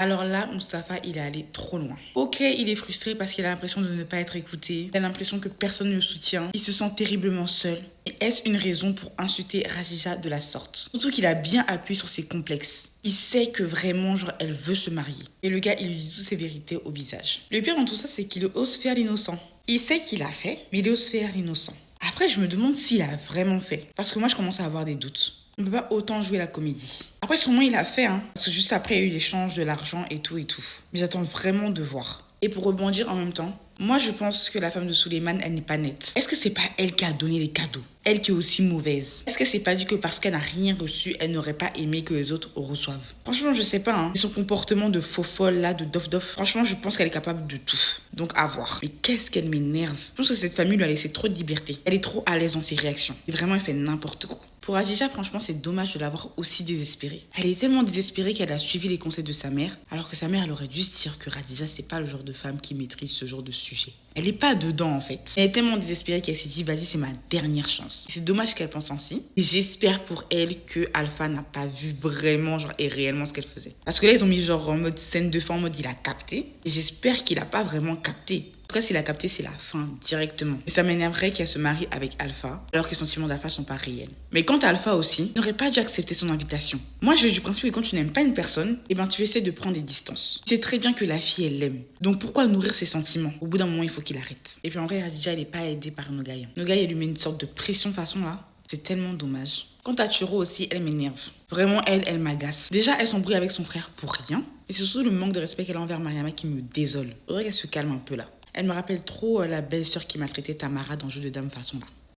Alors là, Mustapha, il est allé trop loin. Ok, il est frustré parce qu'il a l'impression de ne pas être écouté. Il a l'impression que personne ne le soutient. Il se sent terriblement seul. Et est-ce une raison pour insulter Radija de la sorte? Surtout qu'il a bien appuyé sur ses complexes. Il sait que vraiment, genre, elle veut se marier. Et le gars, il lui dit toutes ses vérités au visage. Le pire dans tout ça, c'est qu'il ose faire l'innocent. Il sait qu'il a fait, mais il ose faire l'innocent. Après, je me demande s'il a vraiment fait. Parce que moi, je commence à avoir des doutes. On ne peut pas autant jouer la comédie. Après, sûrement, il a fait, hein. Parce que juste après, il y a eu l'échange de l'argent et tout et tout. Mais j'attends vraiment de voir. Et pour rebondir en même temps, moi, je pense que la femme de Suleiman, elle n'est pas nette. Est-ce que c'est pas elle qui a donné les cadeaux? Elle qui est aussi mauvaise. Est-ce que c'est pas dit que parce qu'elle n'a rien reçu, elle n'aurait pas aimé que les autres reçoivent? Franchement, je sais pas, hein. Et son comportement de faux folle là, de dof-dof, franchement, je pense qu'elle est capable de tout. Donc, à voir. Mais qu'est-ce qu'elle m'énerve. Je pense que cette famille lui a laissé trop de liberté. Elle est trop à l'aise dans ses réactions. Et vraiment, elle fait n'importe quoi. Pour Radija, franchement, c'est dommage de l'avoir aussi désespérée. Elle est tellement désespérée qu'elle a suivi les conseils de sa mère, alors que sa mère, elle aurait dû se dire que Radija, c'est pas le genre de femme qui maîtrise ce genre de sujet. Elle est pas dedans, en fait. Elle est tellement désespérée qu'elle s'est dit, vas-y, c'est ma dernière chance. C'est dommage qu'elle pense ainsi. Et j'espère pour elle que Alpha n'a pas vu vraiment, genre, et réellement ce qu'elle faisait. Parce que là, ils ont mis, genre, en mode scène de fin, en mode il a capté. Et j'espère qu'il a pas vraiment capté. En tout cas, s'il a capté, c'est la fin, directement. Et ça m'énerverait qu'elle se marie avec Alpha, alors que les sentiments d'Alpha sont pas réels. Mais quant à Alpha aussi, il n'aurait pas dû accepter son invitation. Moi, je vais du principe que quand tu n'aimes pas une personne, eh ben, tu essaies de prendre des distances. Tu sais très bien que la fille, elle l'aime. Donc pourquoi nourrir ses sentiments? Au bout d'un moment, il faut qu'il arrête. Et puis en vrai, Radija, elle n'est pas aidée par Nogaï. Nogaï, elle lui met une sorte de pression façon là. C'est tellement dommage. Quant à Turo aussi, elle m'énerve. Vraiment, elle m'agace. Déjà, elle s'embrouille avec son frère pour rien. Et c'est surtout le manque de respect qu'elle a envers Mariama qui me désole. Faudrait qu'elle se calme un peu là. Elle me rappelle trop la belle-sœur qui maltraitait Tamara dans Jeu de Dames façon là.